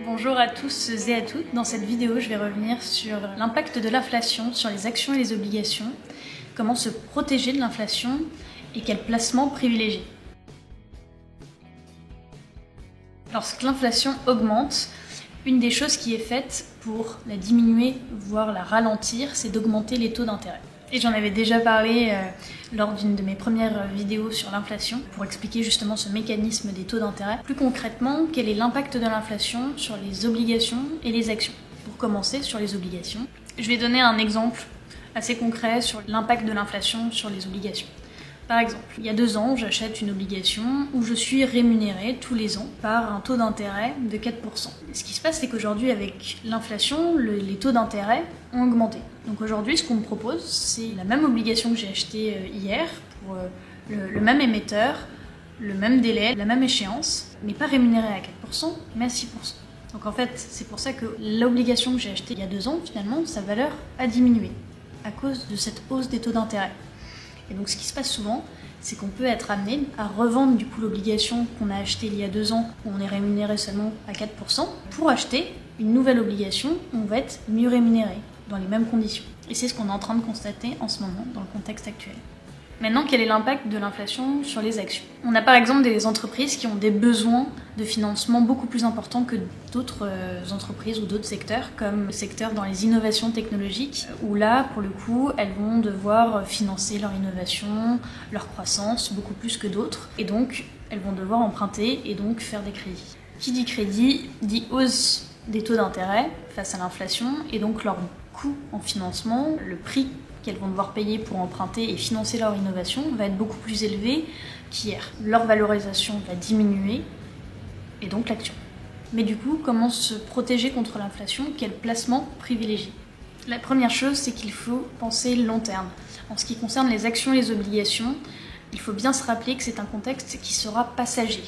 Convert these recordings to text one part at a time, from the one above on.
Bonjour à tous et à toutes. Dans cette vidéo, je vais revenir sur l'impact de l'inflation sur les actions et les obligations, comment se protéger de l'inflation et quels placements privilégier. Lorsque l'inflation augmente, une des choses qui est faite pour la diminuer, voire la ralentir, c'est d'augmenter les taux d'intérêt. Et j'en avais déjà parlé lors d'une de mes premières vidéos sur l'inflation, pour expliquer justement ce mécanisme des taux d'intérêt. Plus concrètement, quel est l'impact de l'inflation sur les obligations et les actions? Pour commencer, sur les obligations, je vais donner un exemple assez concret sur l'impact de l'inflation sur les obligations. Par exemple, il y a 2 ans, j'achète une obligation où je suis rémunérée tous les ans par un taux d'intérêt de 4%. Ce qui se passe, c'est qu'aujourd'hui, avec l'inflation, les taux d'intérêt ont augmenté. Donc aujourd'hui, ce qu'on me propose, c'est la même obligation que j'ai achetée hier, pour le même émetteur, le même délai, la même échéance, mais pas rémunérée à 4%, mais à 6%. Donc en fait, c'est pour ça que l'obligation que j'ai achetée il y a 2 ans, finalement, sa valeur a diminué à cause de cette hausse des taux d'intérêt. Et donc ce qui se passe souvent, c'est qu'on peut être amené à revendre du coup l'obligation qu'on a achetée il y a 2 ans, où on est rémunéré seulement à 4%, pour acheter une nouvelle obligation où on va être mieux rémunéré, dans les mêmes conditions. Et c'est ce qu'on est en train de constater en ce moment, dans le contexte actuel. Maintenant, quel est l'impact de l'inflation sur les actions? On a par exemple des entreprises qui ont des besoins de financement beaucoup plus importants que d'autres entreprises ou d'autres secteurs, comme le secteur dans les innovations technologiques, où là, pour le coup, elles vont devoir financer leur innovation, leur croissance, beaucoup plus que d'autres. Et donc, elles vont devoir emprunter et donc faire des crédits. Qui dit crédit, dit hausse des taux d'intérêt face à l'inflation, et donc leur coût en financement, le prix qu'elles vont devoir payer pour emprunter et financer leur innovation va être beaucoup plus élevé qu'hier. Leur valorisation va diminuer, et donc l'action. Mais du coup, comment se protéger contre l'inflation? Quel placement privilégier? La première chose, c'est qu'il faut penser long terme. En ce qui concerne les actions et les obligations, il faut bien se rappeler que c'est un contexte qui sera passager.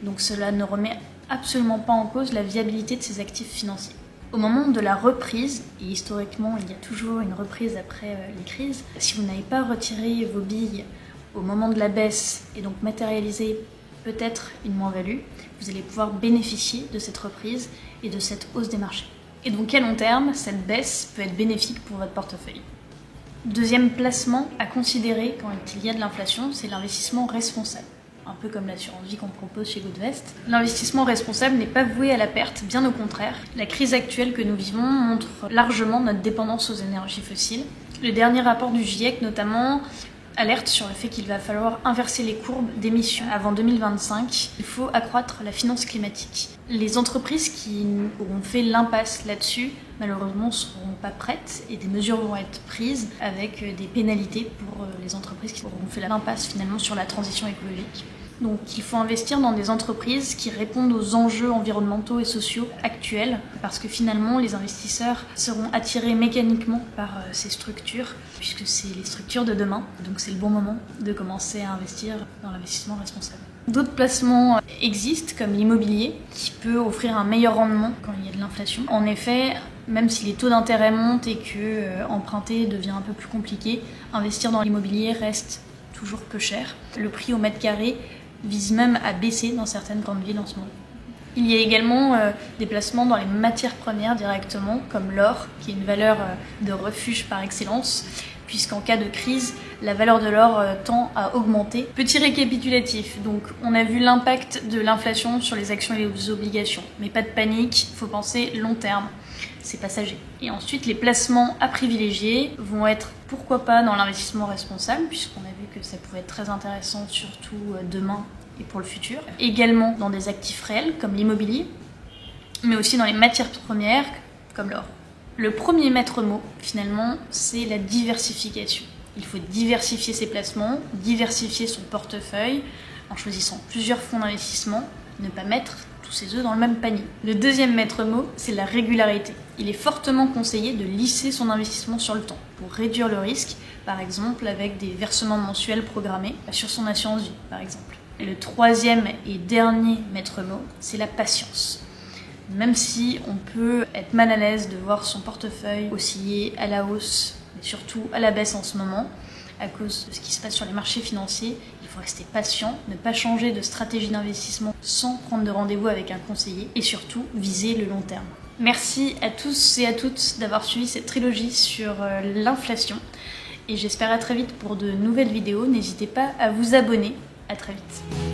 Donc cela ne remet absolument pas en cause la viabilité de ces actifs financiers. Au moment de la reprise, et historiquement il y a toujours une reprise après les crises, si vous n'avez pas retiré vos billes au moment de la baisse et donc matérialisé peut-être une moins-value, vous allez pouvoir bénéficier de cette reprise et de cette hausse des marchés. Et donc à long terme, cette baisse peut être bénéfique pour votre portefeuille. Deuxième placement à considérer quand il y a de l'inflation, c'est l'investissement responsable. Un peu comme l'assurance vie qu'on propose chez Goodvest. L'investissement responsable n'est pas voué à la perte, bien au contraire. La crise actuelle que nous vivons montre largement notre dépendance aux énergies fossiles. Le dernier rapport du GIEC notamment alerte sur le fait qu'il va falloir inverser les courbes d'émissions avant 2025. Il faut accroître la finance climatique. Les entreprises qui auront fait l'impasse là-dessus, malheureusement, ne seront pas prêtes et des mesures vont être prises avec des pénalités pour les entreprises qui auront fait l'impasse finalement sur la transition écologique. Donc il faut investir dans des entreprises qui répondent aux enjeux environnementaux et sociaux actuels, parce que finalement les investisseurs seront attirés mécaniquement par ces structures, puisque c'est les structures de demain, donc c'est le bon moment de commencer à investir dans l'investissement responsable. D'autres placements existent, comme l'immobilier, qui peut offrir un meilleur rendement quand il y a de l'inflation. En effet, même si les taux d'intérêt montent et que emprunter devient un peu plus compliqué, investir dans l'immobilier reste toujours peu cher. Le prix au mètre carré vise même à baisser dans certaines grandes villes en ce moment. Il y a également des placements dans les matières premières directement, comme l'or, qui est une valeur de refuge par excellence, puisqu'en cas de crise, la valeur de l'or tend à augmenter. Petit récapitulatif, donc on a vu l'impact de l'inflation sur les actions et les obligations, mais pas de panique, il faut penser long terme, c'est passager. Et ensuite, les placements à privilégier vont être pourquoi pas dans l'investissement responsable, puisqu'on a vu que ça pouvait être très intéressant, surtout demain et pour le futur. Également dans des actifs réels, comme l'immobilier, mais aussi dans les matières premières, comme l'or. Le premier maître mot, finalement, c'est la diversification. Il faut diversifier ses placements, diversifier son portefeuille, en choisissant plusieurs fonds d'investissement, ne pas mettre tous ses œufs dans le même panier. Le deuxième maître mot, c'est la régularité. Il est fortement conseillé de lisser son investissement sur le temps, pour réduire le risque, par exemple avec des versements mensuels programmés sur son assurance vie, par exemple. Et le troisième et dernier maître mot, c'est la patience. Même si on peut être mal à l'aise de voir son portefeuille osciller à la hausse, mais surtout à la baisse en ce moment, à cause de ce qui se passe sur les marchés financiers, il faut rester patient, ne pas changer de stratégie d'investissement sans prendre de rendez-vous avec un conseiller et surtout viser le long terme. Merci à tous et à toutes d'avoir suivi cette trilogie sur l'inflation et j'espère à très vite pour de nouvelles vidéos. N'hésitez pas à vous abonner. À très vite.